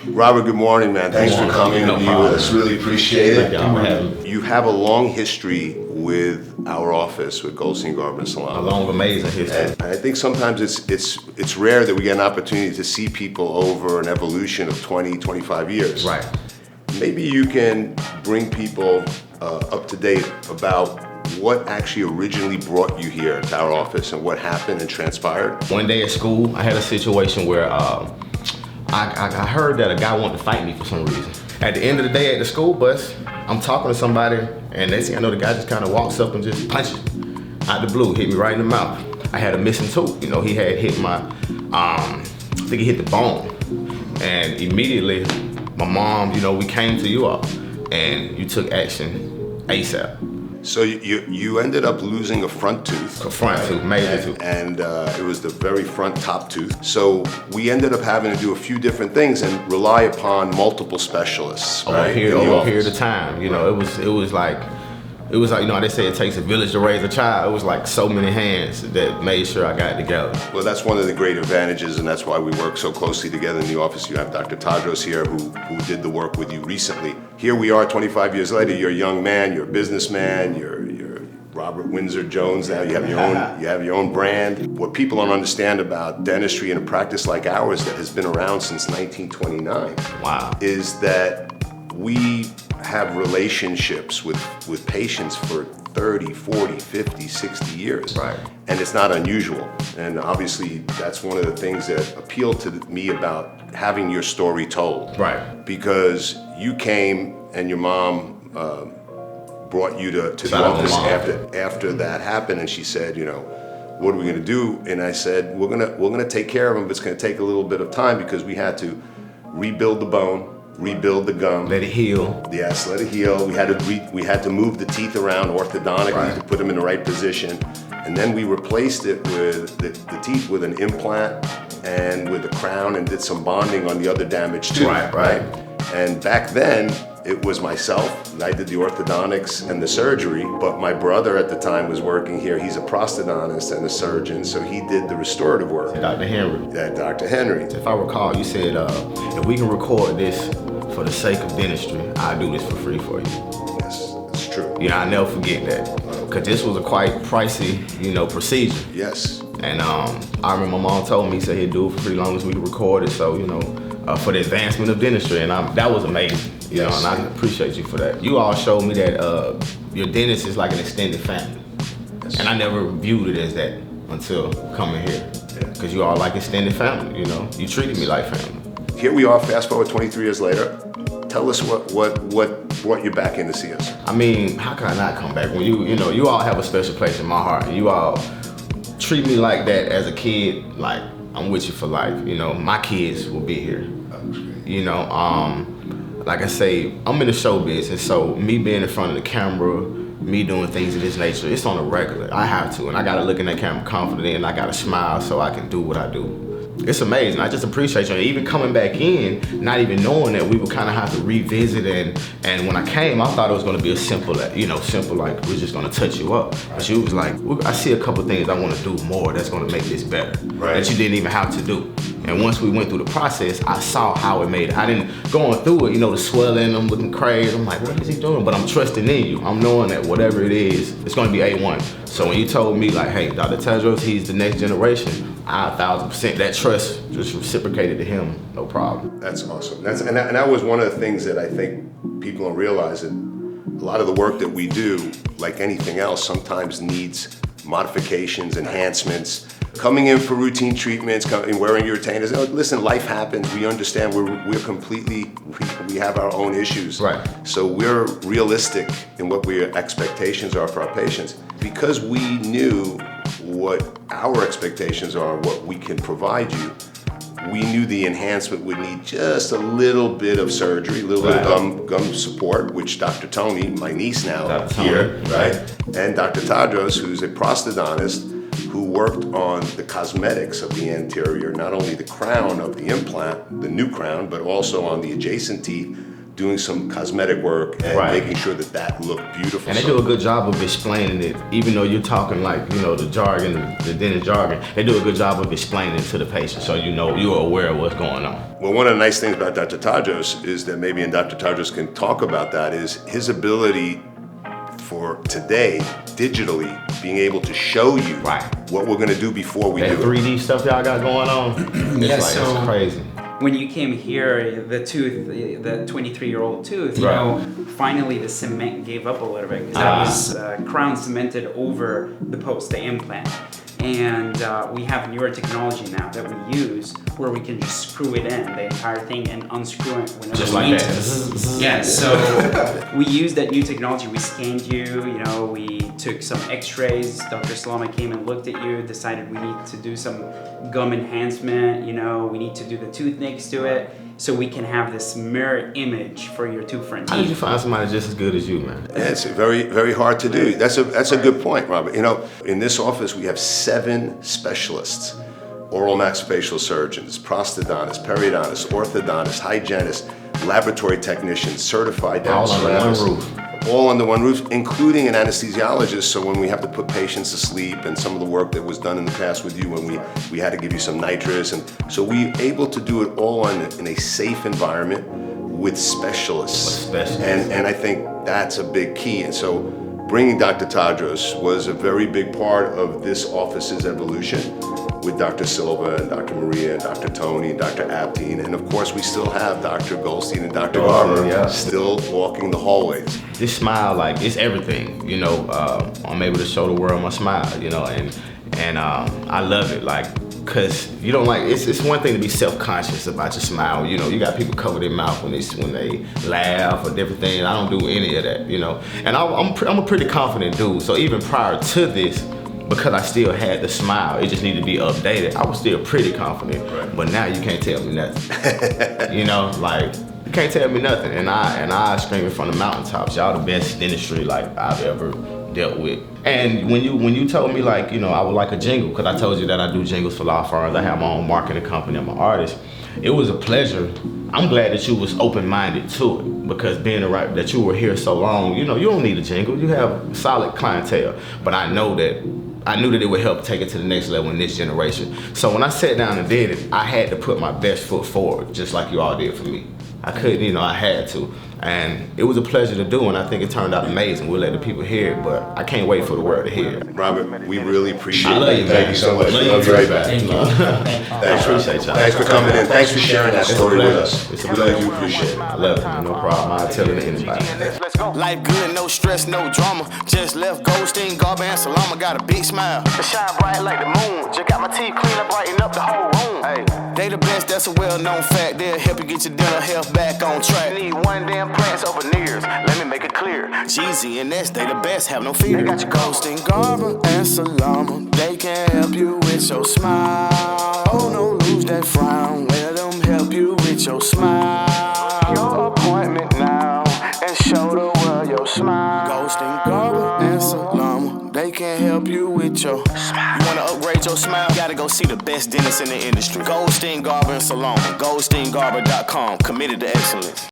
Robert, good morning, man. Thanks for coming to be with us. Really appreciate it. You have a long history with our office, with Goldstein, Garber Salama. A long, amazing history. And I think sometimes it's rare that we get an opportunity to see people over an evolution of 20, 25 years. Right. Maybe you can bring people up to date about what actually originally brought you here to our office and what happened and transpired. One day at school, I had a situation where I heard that a guy wanted to fight me for some reason. At the end of the day at the school bus, I'm talking to somebody, and next thing I know, the guy just kind of walks up and just punches out the blue, hit me right in the mouth. I had a missing tooth. You know, he had hit my, I think he hit the bone. And immediately, my mom, you know, we came to you all, and you took action ASAP. So you ended up losing a front tooth. A front tooth, major tooth. And it was the very front top tooth. So we ended up having to do a few different things and rely upon multiple specialists. Over a period of time. You know, it was like, you know, they say it takes a village to raise a child. It was like so many hands that made sure I got it together. Well, that's one of the great advantages, and that's why we work so closely together in the office. You have Dr. Tadros here who did the work with you recently. Here we are 25 years later. You're a young man, you're a businessman, you're Robert Windsor Jones now. You have your own brand. What people don't understand about dentistry and a practice like ours that has been around since 1929 is that we have relationships with patients for 30, 40, 50, 60 years. Right. And it's not unusual. And obviously that's one of the things that appealed to me about having your story told. Right. Because you came and your mom brought you to the office after that happened, and she said, you know, what are we gonna do? And I said, we're gonna take care of him, but it's gonna take a little bit of time because we had to rebuild the bone, rebuild the gum. Let it heal. Yes, let it heal. We had to move the teeth around orthodontically to put them in the right position. And then we replaced it with the teeth with an implant and with a crown and did some bonding on the other damaged tooth. Right. And back then, it was myself, and I did the orthodontics and the surgery, but my brother at the time was working here. He's a prosthodontist and a surgeon, so he did the restorative work. Dr. Henry. Dr. Henry. If I recall, you said, if we can record this for the sake of dentistry, I'll do this for free for you. Yes, that's true. Yeah, I'll never forget that. Because this was a quite pricey, you know, procedure. Yes. And I remember my mom told me, he said he'd do it for free as long as we could record it, so, you know, for the advancement of dentistry, and that was amazing. You know, and I appreciate you for that. You all showed me that your dentist is like an extended family. Yes. And I never viewed it as that until coming here. Because you all like extended family, you know. You treated me like family. Here we are, fast forward 23 years later. Tell us what brought you back in to see us. I mean, how can I not come back? When you all have a special place in my heart. You all treat me like that as a kid, like I'm with you for life. You know, my kids will be here. You know, like I say, I'm in the show business, so me being in front of the camera, me doing things of this nature, it's on a regular. I have to, and I gotta look in that camera confident, and I gotta smile so I can do what I do. It's amazing. I just appreciate you. Even coming back in, not even knowing that we would kind of have to revisit, and when I came, I thought it was gonna be a simple like we're just gonna touch you up. But you was like, I see a couple things I wanna do more that's gonna make this better, that you didn't even have to do. And once we went through the process, I saw how it made it. I didn't, going through it, you know, the swelling, I'm looking crazy. I'm like, what is he doing? But I'm trusting in you. I'm knowing that whatever it is, it's gonna be A1. So when you told me like, hey, Dr. Tadros, he's the next generation, I 1,000%, that trust just reciprocated to him, no problem. That's awesome. And that was one of the things that I think people don't realize, that a lot of the work that we do, like anything else, sometimes needs modifications, enhancements. Coming in for routine treatments, wearing your retainers. Listen, life happens. We understand. We have our own issues. Right. So we're realistic in what our expectations are for our patients. Because we knew what our expectations are, what we can provide you, we knew the enhancement would need just a little bit of surgery, a little bit of gum support, which Dr. Tony, my niece now here, and Dr. Tadros, who's a prosthodontist, who worked on the cosmetics of the anterior, not only the crown of the implant, the new crown, but also on the adjacent teeth, doing some cosmetic work and Right. making sure that that looked beautiful. And they do a good job of explaining it, even though you're talking like, the jargon, the dentist jargon, they do a good job of explaining it to the patient so you're aware of what's going on. Well, one of the nice things about Dr. Tadros is that maybe, and Dr. Tadros can talk about that, is his ability for today, digitally, being able to show you Right. what we're gonna do before we That do it. 3D stuff y'all got going on, it's so- it's crazy. When you came here, the 23-year-old tooth, Right. finally the cement gave up a little bit because that was crown cemented over the post, the implant. And we have newer technology now that we use where we can just screw it in, the entire thing, and unscrew it whenever Just we like need that. to. Yeah, so we used that new technology. We scanned you, we took some x-rays. Dr. Salama came and looked at you, decided we need to do some gum enhancement, we need to do the tooth next to it, so we can have this mirror image for your two front How did you teeth. find somebody just as good as you, man? Yeah, it's very, very hard to do. That's a good point, Robert. In this office we have 7 specialists: oral maxillofacial surgeons, prosthodontists, periodontists, orthodontists, hygienists, laboratory technicians, certified All dentists. under one roof. All under one roof, including an anesthesiologist. So when we have to put patients to sleep, and some of the work that was done in the past with you when we had to give you some nitrous, and so we able to do it all in a safe environment with specialists. And I think that's a big key. And so bringing Dr. Tadros was a very big part of this office's evolution, with Dr. Silva and Dr. Maria and Dr. Tony and Dr. Aptine. And of course, we still have Dr. Goldstein and Dr. Garber yeah. still walking the hallways. This smile, like, it's everything. I'm able to show the world my smile, and I love it, like, cause you don't like. It's one thing to be self-conscious about your smile. You got people cover their mouth when they laugh or different things. I don't do any of that, And I'm a pretty confident dude. So even prior to this, because I still had the smile, it just needed to be updated. I was still pretty confident, Right. but now you can't tell me nothing. Like, you can't tell me nothing. And I scream it from the mountaintops. Y'all the best dentistry like I've ever dealt with. And when you told me, like, I would like a jingle, because I told you that I do jingles for law firms. I have my own marketing company. I'm an artist. It was a pleasure. I'm glad that you was open-minded to it, because that you were here so long, you don't need a jingle. You have solid clientele. But I knew that it would help take it to the next level in this generation. So when I sat down and did it, I had to put my best foot forward, just like you all did for me. I couldn't, I had to. And it was a pleasure to do, and I think it turned out amazing. We'll let the people hear it, but I can't wait for the world to hear it. Robert, we really appreciate it. I love you, man. Thank you so much. Love you Love you right too. back. Thank you. Thanks, I appreciate y'all. Thanks for coming in. Thanks for sharing that It's a story with pleasure. us. It's a We really pleasure. do appreciate it. I love it, no problem. I'll tell it to anybody. Life good, no stress, no drama. Just left Goldstein, Garber Salama, got a big smile. It shine bright like the moon. Just got my teeth clean up, brighten up the whole room. Hey, they the best, that's a well-known fact. They'll help you get your dental health back on track. Need one damn plants over nears. Let me make it clear. Jeezy and S, they the best, have no fear. They got your Goldstein, Garber and Salama. They can help you with your smile. Oh, no, lose that frown. Let them help you with your smile. Your appointment now, and show the world your smile. Goldstein, Garber and Salama. They can help you with your smile. You wanna upgrade your smile? Gotta go see the best dentists in the industry. Goldstein, Garber and Salama. GoldsteinGarber.com. Committed to excellence.